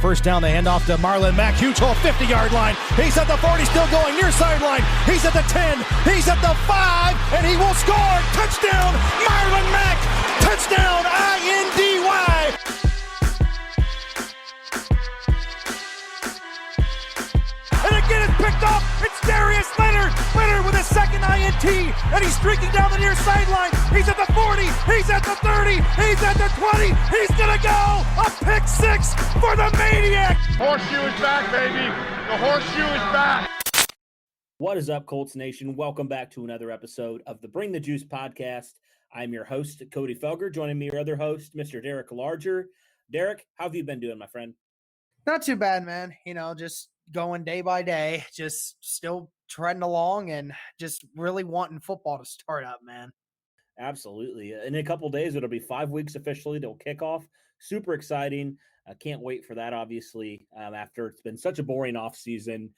first down. They hand off to Marlon Mack. Huge hole, 50-yard line. He's at the 40, still going near sideline. He's at the 10. He's at the 5, and he will score. Touchdown, Marlon Mack. Touchdown, INDY. And again, it's picked up. It's Darius Leonard. Leonard with his second INT, and he's streaking down the near sideline. He's at the 40. He's at the 30. He's at the 20. He's going to go. A pick six for the Maniac. Horseshoe is back, baby. The horseshoe is back. What is up, Colts Nation? Welcome back to another episode of the Bring the Juice podcast. I'm your host, Cody Felger. Joining me, your other host, Mr. Derek Larger. Derek, how have you been doing, my friend? Not too bad, man. You know, just going day by day, just still treading along and just really wanting football to start up, man. Absolutely. In a couple of days, it'll be 5 weeks officially. They'll kick off. Super exciting. I can't wait for that, obviously, after it's been such a boring offseason.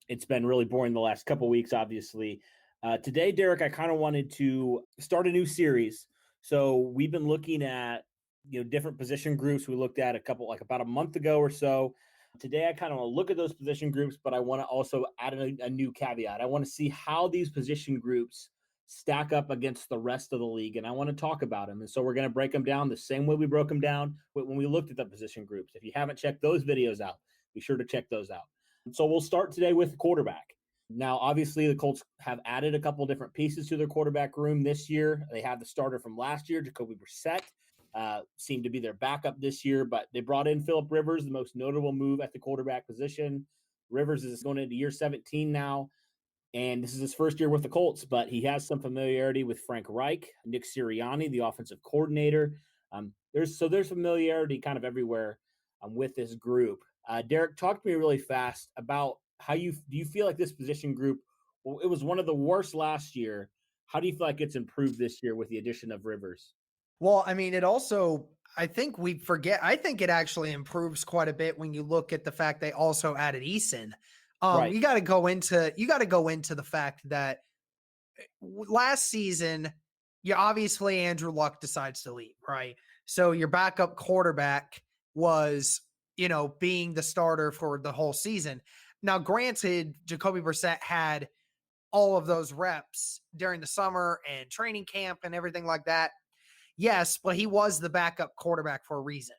It's been really boring the last couple of weeks, obviously. Today, Derek, I kind of wanted to start a new series. So we've been looking at, different position groups. We looked at about a month ago or so. Today, I kind of want to look at those position groups, but I want to also add a new caveat. I want to see how these position groups stack up against the rest of the league, and I want to talk about them. And so we're going to break them down the same way we broke them down when we looked at the position groups. If you haven't checked those videos out, be sure to check those out. So we'll start today with quarterback. Now, obviously, the Colts have added a couple different pieces to their quarterback room this year. They have the starter from last year, Jacoby Brissett, seemed to be their backup this year, but they brought in Phillip Rivers, the most notable move at the quarterback position. Rivers is going into year 17 now, and this is his first year with the Colts, but he has some familiarity with Frank Reich, Nick Sirianni, the offensive coordinator. There's familiarity kind of everywhere with this group. Derek, talk to me really fast about how do you feel like this position group, well, it was one of the worst last year. How do you feel like it's improved this year with the addition of Rivers? Well, I mean, I think it actually improves quite a bit when you look at the fact they also added Eason. Right. You got to go into the fact that last season, obviously Andrew Luck decides to leave, right? So your backup quarterback was, being the starter for the whole season. Now, granted, Jacoby Brissett had all of those reps during the summer and training camp and everything like that. Yes, but he was the backup quarterback for a reason.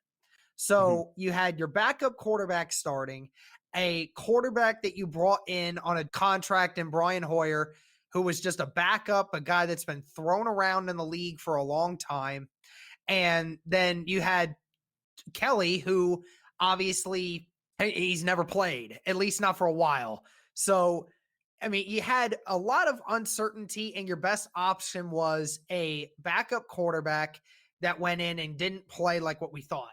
So you had your backup quarterback starting, a quarterback that you brought in on a contract in Brian Hoyer, who was just a backup, a guy that's been thrown around in the league for a long time. And then you had Kelly, who obviously he's never played, at least not for a while. So, I mean, you had a lot of uncertainty, and your best option was a backup quarterback that went in and didn't play like what we thought.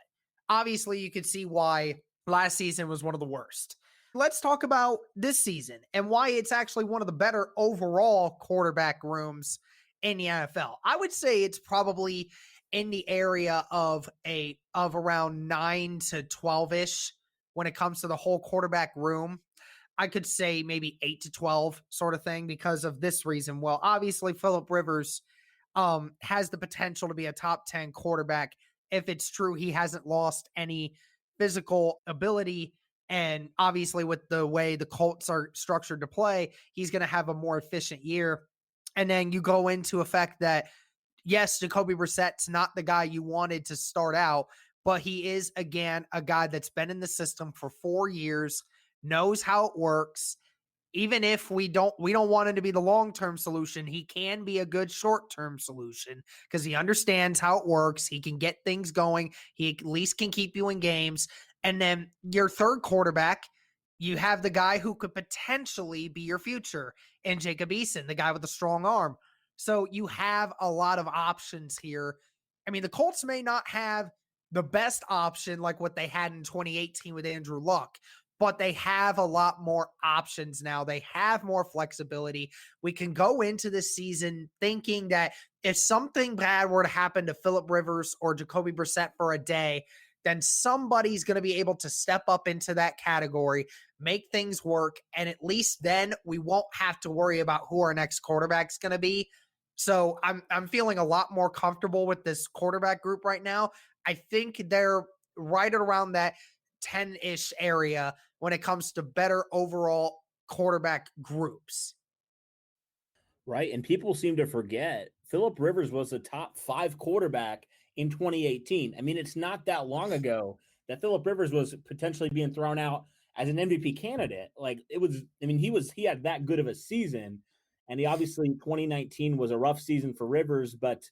Obviously, you could see why last season was one of the worst. Let's talk about this season and why it's actually one of the better overall quarterback rooms in the NFL. I would say it's probably in the area of around 9 to 12-ish when it comes to the whole quarterback room. I could say maybe 8 to 12 sort of thing because of this reason. Well, obviously, Phillip Rivers has the potential to be a top 10 quarterback if it's true he hasn't lost any physical ability. And obviously, with the way the Colts are structured to play, he's going to have a more efficient year. And then you go into effect that, yes, Jacoby Brissett's not the guy you wanted to start out, but he is, again, a guy that's been in the system for 4 years, knows how it works. Even if we don't want him to be the long-term solution, he can be a good short-term solution because he understands how it works. He can get things going. He at least can keep you in games. And then your third quarterback, you have the guy who could potentially be your future in Jacob Eason, the guy with the strong arm. So you have a lot of options here. I mean, the Colts may not have the best option like what they had in 2018 with Andrew Luck, but they have a lot more options now. They have more flexibility. We can go into this season thinking that if something bad were to happen to Phillip Rivers or Jacoby Brissett for a day, then somebody's going to be able to step up into that category, make things work, and at least then we won't have to worry about who our next quarterback's going to be. So I'm feeling a lot more comfortable with this quarterback group right now. I think they're right around that 10-ish area when it comes to better overall quarterback groups. Right. And people seem to forget Phillip Rivers was a top 5 quarterback in 2018. I mean, it's not that long ago that Phillip Rivers was potentially being thrown out as an MVP candidate. Like it was, I mean, he had that good of a season. And he obviously 2019 was a rough season for Rivers, but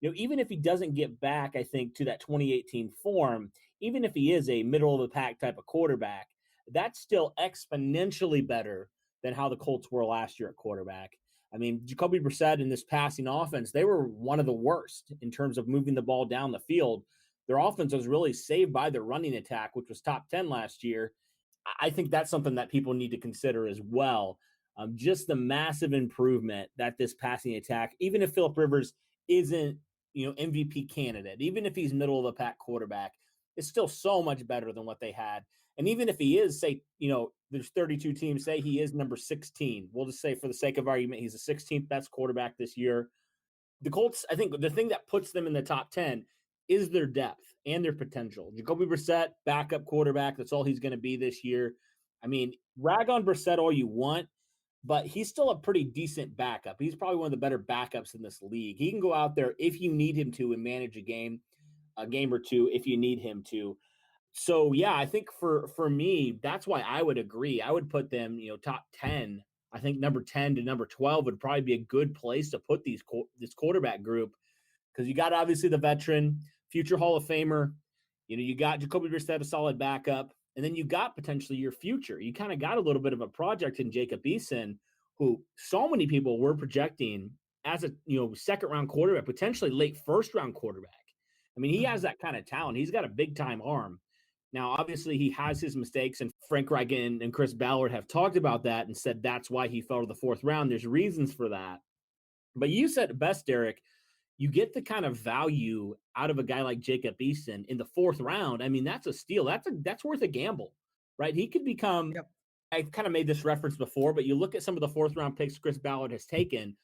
even if he doesn't get back, I think, to that 2018 form, even if he is a middle of the pack type of quarterback, that's still exponentially better than how the Colts were last year at quarterback. I mean, Jacoby Brissett in this passing offense, they were one of the worst in terms of moving the ball down the field. Their offense was really saved by their running attack, which was top 10 last year. I think that's something that people need to consider as well. Just the massive improvement that this passing attack, even if Phillip Rivers isn't, MVP candidate, even if he's middle of the pack quarterback, it's still so much better than what they had. And even if he is, say, there's 32 teams, say he is number 16. We'll just say for the sake of argument, he's the 16th best quarterback this year. The Colts, I think the thing that puts them in the top 10 is their depth and their potential. Jacoby Brissett, backup quarterback. That's all he's going to be this year. I mean, rag on Brissett all you want, but he's still a pretty decent backup. He's probably one of the better backups in this league. He can go out there if you need him to and manage a game or two if you need him to. So, yeah, I think for me, that's why I would agree. I would put them, top 10. I think number 10 to number 12 would probably be a good place to put this quarterback group because you got obviously the veteran, future Hall of Famer. You got Jacoby Brissett, a solid backup, and then you got potentially your future. You kind of got a little bit of a project in Jacob Eason, who so many people were projecting as a second-round quarterback, potentially late first-round quarterback. I mean, he has that kind of talent. He's got a big-time arm. Now, obviously, he has his mistakes, and Frank Reich and Chris Ballard have talked about that and said that's why he fell to the 4th round. There's reasons for that. But you said it best, Derek. You get the kind of value out of a guy like Jacob Eason in the 4th round. I mean, that's a steal. That's worth a gamble, right? He could become – I've kind of made this reference before, but you look at some of the 4th-round picks Chris Ballard has taken.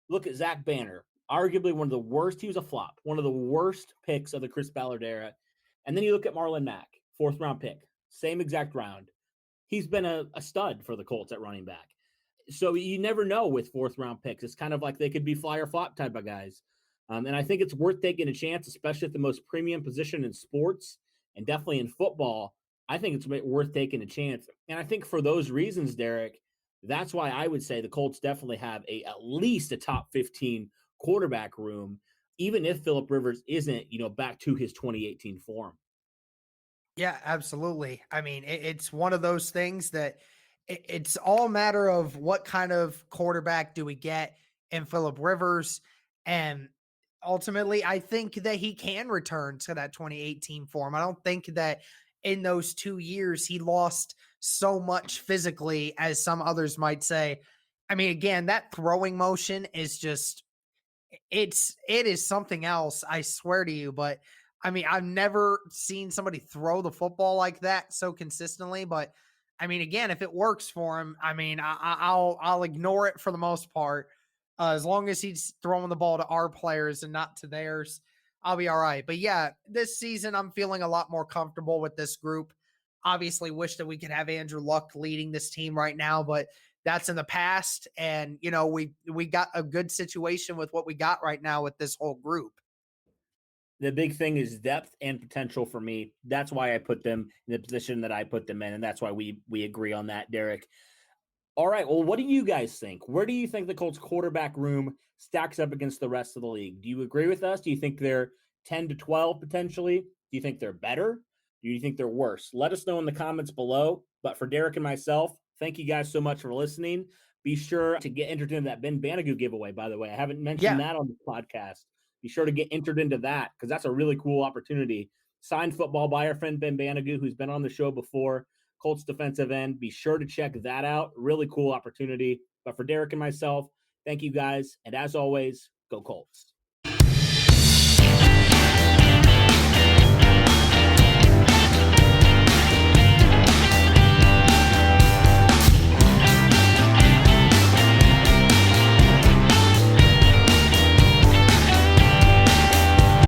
Look at Zach Banner, arguably one of the worst – he was a flop, one of the worst picks of the Chris Ballard era. And then you look at Marlon Mack, 4th-round pick, same exact round. He's been a stud for the Colts at running back. So you never know with 4th-round picks. It's kind of like they could be fly or flop type of guys. And I think it's worth taking a chance, especially at the most premium position in sports and definitely in football. I think it's worth taking a chance. And I think for those reasons, Derek, that's why I would say the Colts definitely have at least a top 15 quarterback room, even if Phillip Rivers isn't, back to his 2018 form. Yeah, absolutely. I mean, it's one of those things that it's all a matter of what kind of quarterback do we get in Phillip Rivers. And ultimately, I think that he can return to that 2018 form. I don't think that in those 2 years he lost so much physically as some others might say. I mean, again, that throwing motion is just it is something else, I swear to you. But I mean, I've never seen somebody throw the football like that so consistently. But I mean, again, if it works for him, I mean, I'll ignore it for the most part. As long as he's throwing the ball to our players and not to theirs, I'll be all right. But yeah, this season, I'm feeling a lot more comfortable with this group. Obviously, wish that we could have Andrew Luck leading this team right now, but that's in the past. And, we got a good situation with what we got right now with this whole group. The big thing is depth and potential for me. That's why I put them in the position that I put them in, and that's why we agree on that, Derek. All right, well, what do you guys think? Where do you think the Colts quarterback room stacks up against the rest of the league? Do you agree with us? Do you think they're 10 to 12 potentially? Do you think they're better? Do you think they're worse? Let us know in the comments below. But for Derek and myself, thank you guys so much for listening. Be sure to get entered into that Ben Banagoo giveaway, by the way. I haven't mentioned that on the podcast. Be sure to get entered into that because that's a really cool opportunity. Signed football by our friend Ben Banagoo, who's been on the show before. Colts defensive end. Be sure to check that out. Really cool opportunity. But for Derek and myself, thank you guys. And as always, go Colts.